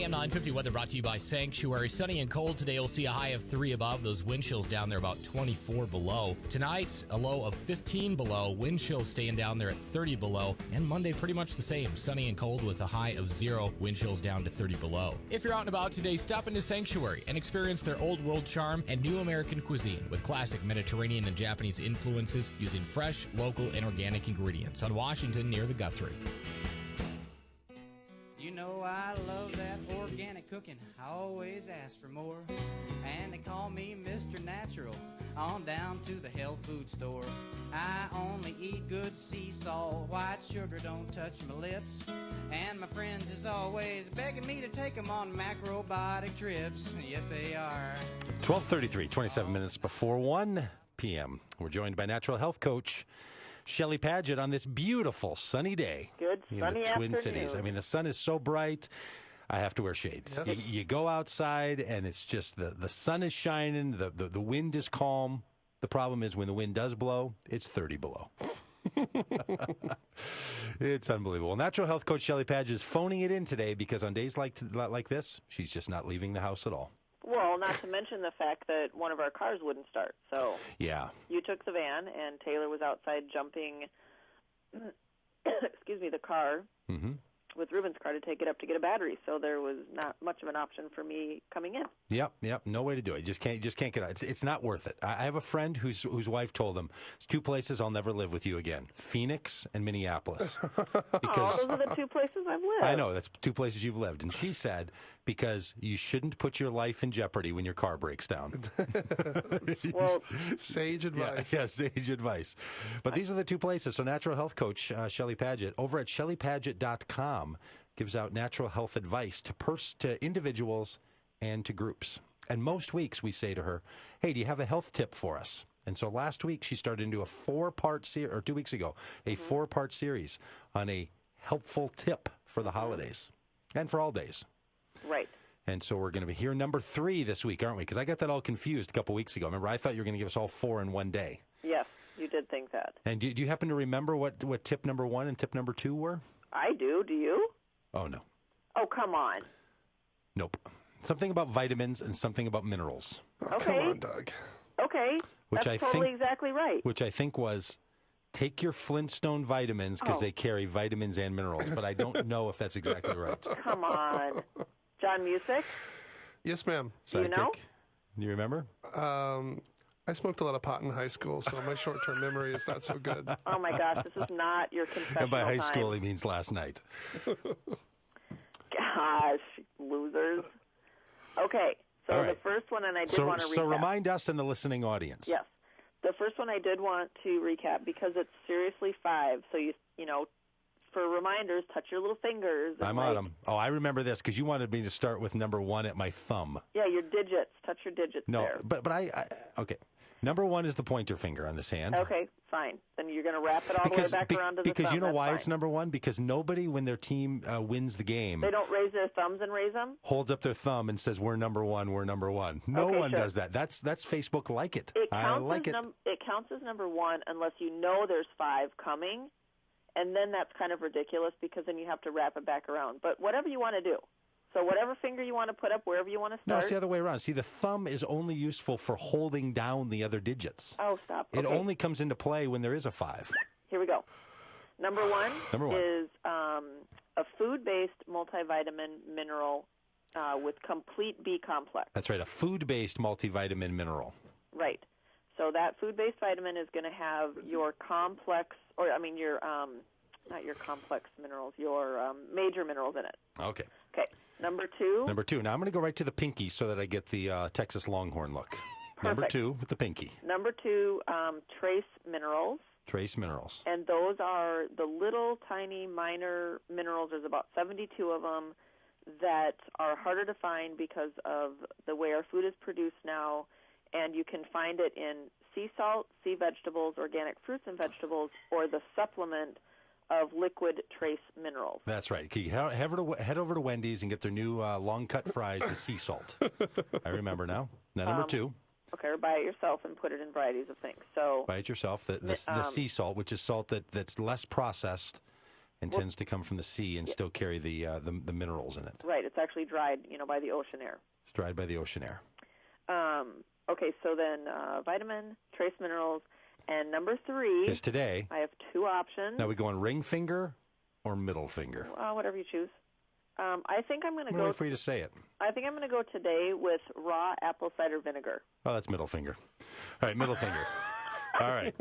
AM 950 weather brought to you by Sanctuary. Sunny and cold today. You'll see a high of 3 above. Those wind chills down there about 24 below. Tonight, a low of 15 below. Wind chills staying down there at 30 below. And Monday, pretty much the same. Sunny and cold with a high of 0. Wind chills down to 30 below. If you're out and about today, stop into Sanctuary and experience their old world charm and new American cuisine with classic Mediterranean and Japanese influences using fresh, local, and organic ingredients on Washington near the Guthrie. You know I love that organic cooking, I always ask for more. And they call me Mr. Natural, on down to the health food store. I only eat good sea salt, white sugar don't touch my lips. And my friends is always begging me to take them on macrobiotic trips. Yes, they are. 12:33, 27 minutes before 1 p.m. We're joined by natural health coach Shelly Pagitt on this beautiful sunny day. Good sunny in the Twin afternoon. Cities. I mean, the sun is so bright, I have to wear shades. Yes. You go outside, and it's just the sun is shining, the wind is calm. The problem is when the wind does blow, it's 30 below. It's unbelievable. Natural health coach Shelly Pagitt is phoning it in today because on days like this, she's just not leaving the house at all. Well, not to mention the fact that one of our cars wouldn't start. So Yeah. you took the van, and Taylor was outside jumping, excuse me, the car with Ruben's car to take it up to get a battery. So there was not much of an option for me coming in. Yep. No way to do it. Just can't get out. It's not worth it. I have a friend whose wife told him, "It's 2 places I'll never live with you again: Phoenix and Minneapolis." Because Those are the 2 places I've lived. I know that's 2 places you've lived, and she said because you shouldn't put your life in jeopardy when your car breaks down. Well, Sage advice. Yeah, sage advice. But these are the 2 places. So natural health coach Shelly Pagitt over at ShellyPagitt.com gives out natural health advice to individuals and to groups. And most weeks we say to her, hey, do you have a health tip for us? And so last week she started into a 4-part series, or 2 weeks ago, a 4-part series on a helpful tip for the holidays and for all days. right. And so we're going to be here number 3 this week, aren't we? Because I got that all confused a couple weeks ago. Remember, I thought you were going to give us all 4 in one day. Yes, you did think that. And do you happen to remember what tip number 1 and tip number 2 were? I do. Do you? Oh, no. Oh, come on. Nope. Something about vitamins and something about minerals. Oh, Okay. come on, Doug. Okay. Which That's I totally think- exactly right. Which I think was take your Flintstone vitamins because Oh. they carry vitamins and minerals. But I don't know if that's exactly right. Come on. John Music? Yes, ma'am. Do you know? Sidekick? Do you remember? I smoked a lot of pot in high school, so my short-term memory is not so good. Oh, my gosh. This is not your confessional And by high time. school, he means last night. Gosh, losers. Okay, so All right. the first one, and I did So, want to recap. so remind us and the listening audience. Yes. The first one I did want to recap because it's seriously 5. So, you know, for reminders, touch your little fingers. and I'm on them. Oh, I remember this because you wanted me to start with number 1 at my thumb. Yeah, your digits. Touch your digits No, there. but I okay. Number 1 is the pointer finger on this hand. Okay, fine. Then you're going to wrap it all the way back around to the because thumb. you know That's why fine. it's number 1? Because nobody, when their team wins the game, They don't raise their thumbs and raise them? holds up their thumb and says, "We're number 1. We're number 1." No Okay, one sure. does that. That's Facebook like it. It I counts like as it. it counts as number 1 unless you know there's 5 coming, and then that's kind of ridiculous because then you have to wrap it back around. But whatever you want to do. So whatever finger you want to put up, wherever you want to No, start. it's the other way around. See, the thumb is only useful for holding down the other digits. Oh, stop. It Okay. only comes into play when there is a 5. Here we go. Number one Number 1. is a food-based multivitamin mineral with complete B complex. That's right, a food-based multivitamin mineral. Right. So that food-based vitamin is going to have your complex, or I mean your, not your complex minerals, your major minerals in it. Okay. Okay. Number 2. Number 2. Now I'm going to go right to the pinky so that I get the Texas Longhorn look. Number Perfect. 2 with the pinky. Number 2, trace minerals. Trace minerals. And those are the little tiny minor minerals. There's about 72 of them that are harder to find because of the way our food is produced now. And you can find it in sea salt, sea vegetables, organic fruits and vegetables, or the supplement of liquid trace minerals. That's right. You head over to Wendy's and get their new long-cut fries with sea salt. I remember now. Now, number 2. Okay, or buy it yourself and put it in varieties of things. So Buy it yourself. The sea salt, which is salt that's less processed and tends to come from the sea and still carry the minerals in it. Right. It's actually dried, by the ocean air. It's dried by the ocean air. Okay, so then vitamin, trace minerals, and number 3 is today. I have 2 options. Now we go on ring finger or middle finger. Whatever you choose. I think I'm going to go. Wait for you to say it. I think I'm going to go today with raw apple cider vinegar. Oh, that's middle finger. All right, middle finger. All right.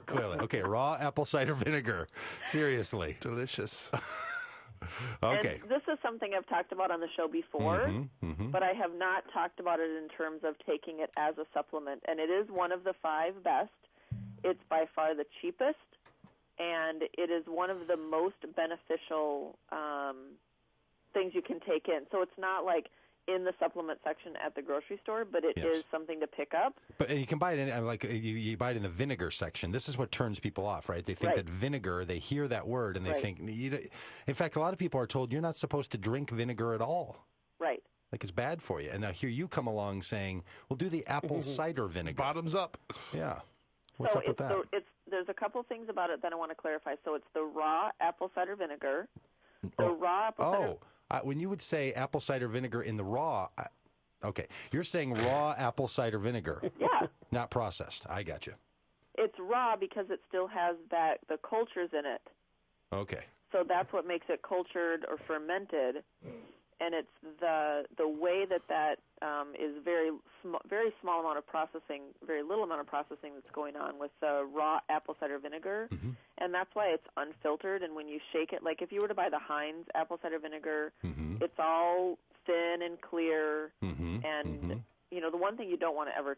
Clearly. Okay, raw apple cider vinegar. Seriously. Delicious. Okay. And this is something I've talked about on the show before, but I have not talked about it in terms of taking it as a supplement. And it is one of the 5 best. It's by far the cheapest, and it is one of the most beneficial things you can take in. So it's not like in the supplement section at the grocery store, but it is something to pick up. But you can buy it in, like you buy it in the vinegar section. This is what turns people off, right? They think that vinegar, they hear that word and they think, in fact, a lot of people are told you're not supposed to drink vinegar at all. Right. Like it's bad for you. And now here you come along saying, well, do the apple cider vinegar. Bottoms up. Yeah. What's up with that? So there's a couple things about it that I want to clarify. So it's the raw apple cider vinegar. Raw apple cider. When you would say apple cider vinegar in the raw, okay, you're saying raw apple cider vinegar. Yeah. Not processed. I got you. It's raw because it still has the cultures in it. Okay. So that's what makes it cultured or fermented, and it's the way that is very small amount of processing, very little amount of processing that's going on with the raw apple cider vinegar, and that's why it's unfiltered. And when you shake it, like if you were to buy the Heinz apple cider vinegar, it's all thin and clear, and the one thing you don't want to ever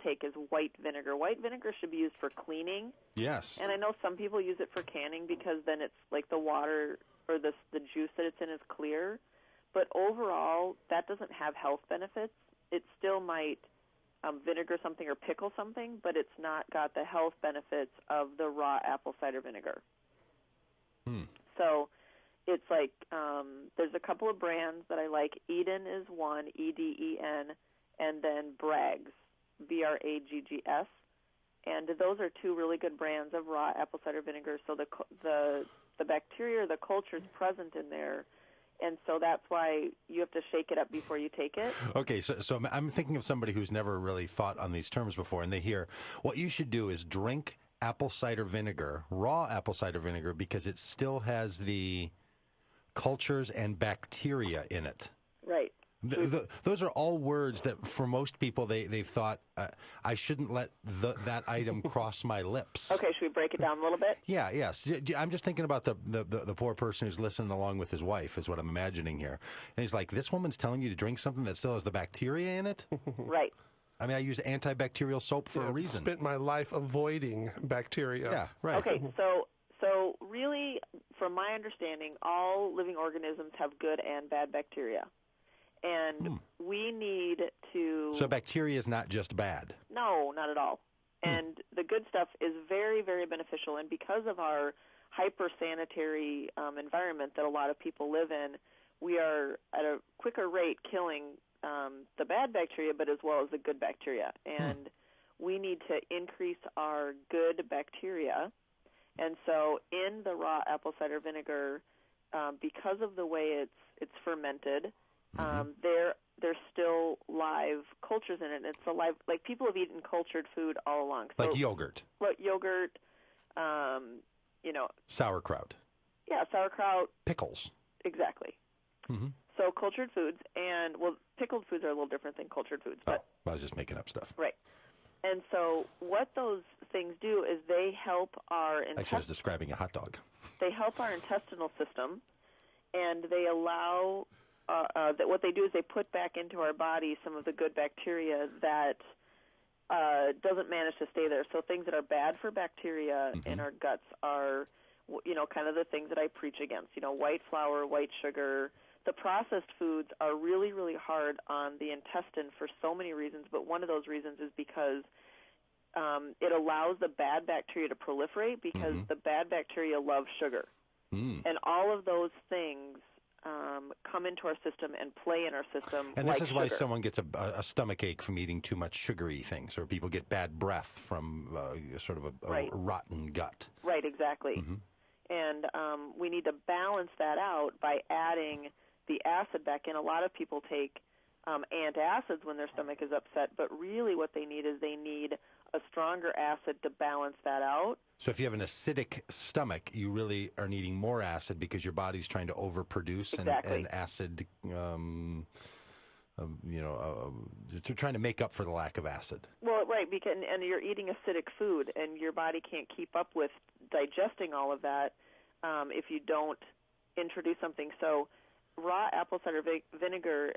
take is white vinegar. White vinegar should be used for cleaning. Yes. And I know some people use it for canning because then it's like the water or the juice that it's in is clear. But overall, that doesn't have health benefits. It still might vinegar something or pickle something, but it's not got the health benefits of the raw apple cider vinegar. So it's like there's a couple of brands that I like. Eden is one, Eden, and then Bragg's, Braggs. And those are 2 really good brands of raw apple cider vinegar. So the bacteria, the culture is present in there. And so that's why you have to shake it up before you take it. Okay, so I'm thinking of somebody who's never really thought on these terms before, and they hear, what you should do is drink apple cider vinegar, raw apple cider vinegar, because it still has the cultures and bacteria in it. Right. Those are all words that for most people they've thought, I shouldn't let that item cross my lips. Okay, should we break it down a little bit? Yeah, yes. I'm just thinking about the poor person who's listening along with his wife is what I'm imagining here. And he's like, this woman's telling you to drink something that still has the bacteria in it? Right. I mean, I use antibacterial soap for a reason. Spent my life avoiding bacteria. Yeah, right. Okay, so really, from my understanding, all living organisms have good and bad bacteria. And we need to... So bacteria is not just bad? No, not at all. And the good stuff is very, very beneficial. And because of our hyper-sanitary environment that a lot of people live in, we are at a quicker rate killing the bad bacteria, but as well as the good bacteria. And we need to increase our good bacteria. And so in the raw apple cider vinegar, because of the way it's fermented... There's still live cultures in it. And it's alive. Like people have eaten cultured food all along. So, like yogurt. Like yogurt, sauerkraut. Yeah, sauerkraut. Pickles. Exactly. So cultured foods, and pickled foods are a little different than cultured foods. But I was just making up stuff. Right. And so what those things do is they help our Actually, I was describing a hot dog. They help our intestinal system, and they allow... that what they do is they put back into our body some of the good bacteria that doesn't manage to stay there. So things that are bad for bacteria in our guts are, kind of the things that I preach against. White flour, white sugar. The processed foods are really, really hard on the intestine for so many reasons, but one of those reasons is because it allows the bad bacteria to proliferate because the bad bacteria love sugar. And all of those things come into our system and play in our system. And this like is why sugar. someone gets a stomach ache from eating too much sugary things, or people get bad breath from sort of a rotten gut. Right, exactly. And we need to balance that out by adding the acid back in. A lot of people take antacids when their stomach is upset, but really what they need is a stronger acid to balance that out. So if you have an acidic stomach, you really are needing more acid because your body's trying to overproduce and acid, they're trying to make up for the lack of acid. Well, right, because and you're eating acidic food, and your body can't keep up with digesting all of that if you don't introduce something. So raw apple cider vinegar,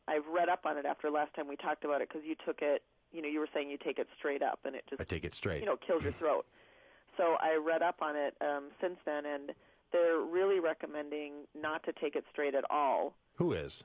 I've read up on it after last time we talked about it because you took it, you were saying you take it straight up, and it just, I take it straight. Kills your throat. So I read up on it since then, and they're really recommending not to take it straight at all. Who is?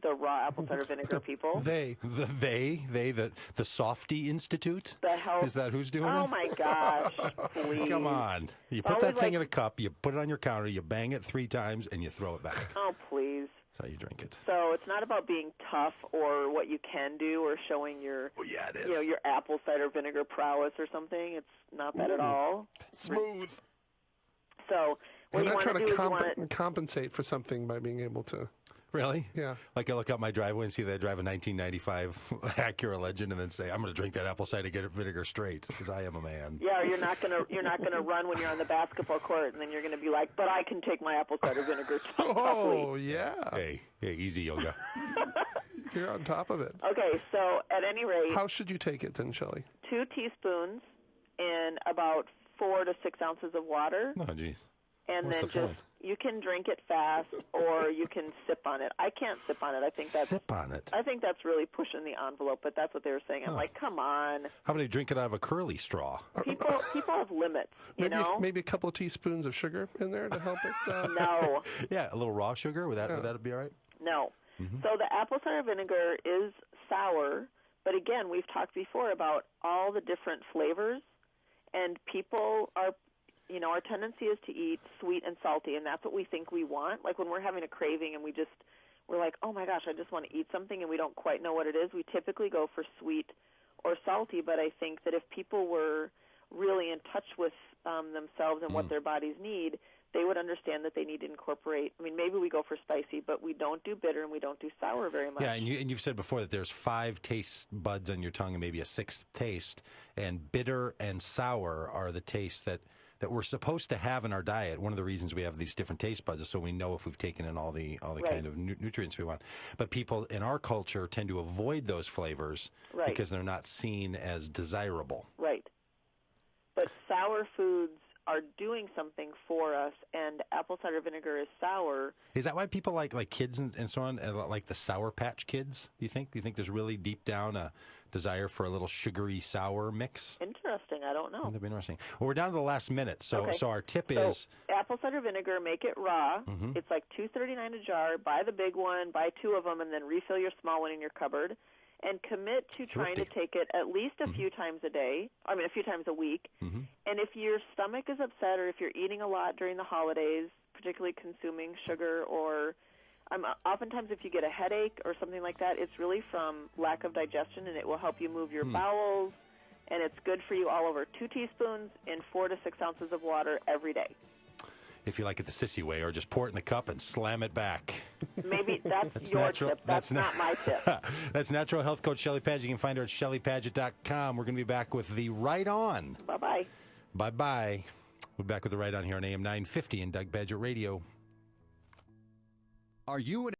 The raw apple cider vinegar people. The Softy Institute? The health. Is that who's doing it? Oh, my gosh. Please. Come on. You put that thing in a cup, you put it on your counter, you bang it 3 times, and you throw it back. Oh, please. That's how you drink it. So it's not about being tough or what you can do or showing your, it is. Your apple cider vinegar prowess or something. It's not that at all. Smooth. So what you're not trying to compensate for something by being able to. Really? Yeah. Like I look out my driveway and see that I drive a 1995 Acura Legend, and then say, "I'm going to drink that apple cider vinegar straight because I am a man." Yeah, you're not gonna run when you're on the basketball court, and then you're gonna be like, "But I can take my apple cider vinegar." Oh yeah. Hey, easy yoga. You're on top of it. Okay, so at any rate, how should you take it then, Shelley? 2 teaspoons in about 4 to 6 ounces of water. Oh, jeez. And What's then the point? you can drink it fast, or you can sip on it. I can't sip on it. I think that's sip on it. I think that's really pushing the envelope. But that's what they were saying. I'm like, come on. How about you drink it out of a curly straw? People have limits. Maybe a couple of teaspoons of sugar in there to help it. No. Yeah, a little raw sugar. Would that be all right? No. Mm-hmm. So the apple cider vinegar is sour, but again, we've talked before about all the different flavors, and people are. Our tendency is to eat sweet and salty, and that's what we think we want. Like when we're having a craving and we're like, oh my gosh, I just want to eat something, and we don't quite know what it is, we typically go for sweet or salty. But I think that if people were really in touch with themselves and what their bodies need, they would understand that they need to incorporate. I mean, maybe we go for spicy, but we don't do bitter and we don't do sour very much. Yeah, and you've said before that there's 5 taste buds on your tongue and maybe a 6th taste, and bitter and sour are the tastes that we're supposed to have in our diet. One of the reasons we have these different taste buds is so we know if we've taken in all the right. kind of nutrients we want. But people in our culture tend to avoid those flavors right. because they're not seen as desirable. Right. But sour foods are doing something for us, and apple cider vinegar is sour. Is that why people like kids and so on, like the Sour Patch Kids, do you think? Do you think there's really deep down a desire for a little sugary sour mix? Interesting. I don't know. That'd be interesting. Well, we're down to the last minute, so okay. So our tip is apple cider vinegar. Make it raw. Mm-hmm. It's like $2.39 a jar. Buy the big one. Buy 2 of them, and then refill your small one in your cupboard. And commit to trying to take it at least a few times a day. I mean, a few times a week. Mm-hmm. And if your stomach is upset, or if you're eating a lot during the holidays, particularly consuming sugar, or oftentimes if you get a headache or something like that, it's really from lack of digestion, and it will help you move your bowels. And it's good for you all over. 2 teaspoons in 4 to 6 ounces of water every day. If you like it the sissy way, or just pour it in the cup and slam it back. Maybe that's your tip. That's not my tip. That's natural health coach Shelly Pagitt. You can find her at ShellyPagitt.com. We're going to be back with the Right On. Bye-bye. Bye-bye. We'll be back with the Right On here on AM 950 and Doug Pagitt Radio. Are you